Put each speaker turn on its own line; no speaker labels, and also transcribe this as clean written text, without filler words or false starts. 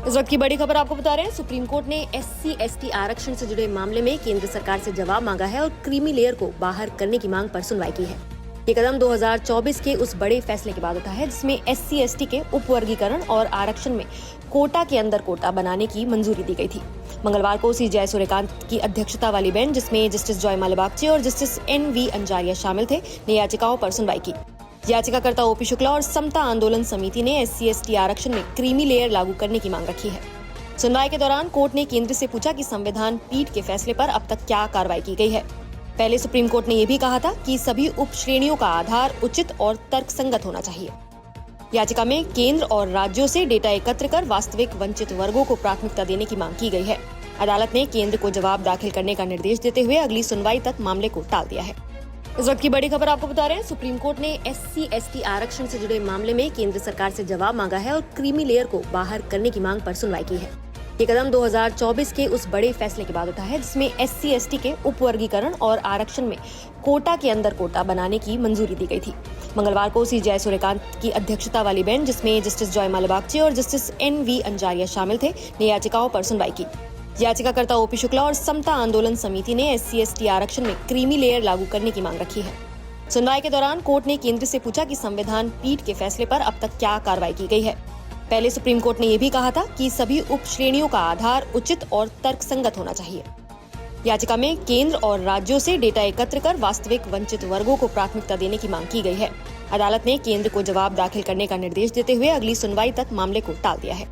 इस वक्त की बड़ी खबर आपको बता रहे हैं। सुप्रीम कोर्ट ने SC/ST आरक्षण से जुड़े मामले में केंद्र सरकार से जवाब मांगा है और क्रीमी लेयर को बाहर करने की मांग पर सुनवाई की है। ये कदम 2024 के उस बड़े फैसले के बाद उठा है जिसमें SC/ST के उपवर्गीकरण और आरक्षण में कोटा के अंदर कोटा बनाने की मंजूरी दी गई थी। मंगलवार को CJ सूर्यकांत की अध्यक्षता वाली बेंच, जिसमें जस्टिस जॉय माल्यबागची और जस्टिस NV अंजारिया शामिल थे, ने याचिकाओं पर सुनवाई की। याचिकाकर्ता OP शुक्ला और समता आंदोलन समिति ने SC/ST आरक्षण में क्रीमी लेयर लागू करने की मांग रखी है। सुनवाई के दौरान कोर्ट ने केंद्र से पूछा कि संविधान पीठ के फैसले पर अब तक क्या कार्रवाई की गई है। पहले सुप्रीम कोर्ट ने यह भी कहा था कि सभी उप श्रेणियों का आधार उचित और तर्कसंगत होना चाहिए। याचिका में केंद्र और राज्यों से डेटा एकत्र कर वास्तविक वंचित वर्गों को प्राथमिकता देने की मांग की गई है। अदालत ने केंद्र को जवाब दाखिल करने का निर्देश देते हुए अगली सुनवाई तक मामले को टाल दिया है। इस वक्त की बड़ी खबर आपको बता रहे हैं। सुप्रीम कोर्ट ने SC/ST आरक्षण से जुड़े मामले में केंद्र सरकार से जवाब मांगा है और क्रीमी लेयर को बाहर करने की मांग पर सुनवाई की है। ये कदम 2024 के उस बड़े फैसले के बाद उठा है जिसमें SC/ST के उपवर्गीकरण और आरक्षण में कोटा के अंदर कोटा बनाने की मंजूरी दी गई थी। मंगलवार को CJ सूर्यकांत की अध्यक्षता वाली बेंच, जिसमें जस्टिस जॉय माल्यबागची और जस्टिस NV अंजारिया शामिल थे, ने याचिकाओं पर सुनवाई की। याचिकाकर्ता OP शुक्ला और समता आंदोलन समिति ने SC/ST आरक्षण में क्रीमी लेयर लागू करने की मांग रखी है। सुनवाई के दौरान कोर्ट ने केंद्र से पूछा कि संविधान पीठ के फैसले पर अब तक क्या कार्रवाई की गई है। पहले सुप्रीम कोर्ट ने यह भी कहा था कि सभी उप श्रेणियों का आधार उचित और तर्कसंगत होना चाहिए। याचिका में केंद्र और राज्यों से डेटा एकत्र कर वास्तविक वंचित वर्गों को प्राथमिकता देने की मांग की गई है। अदालत ने केंद्र को जवाब दाखिल करने का निर्देश देते हुए अगली सुनवाई तक मामले को टाल दिया है।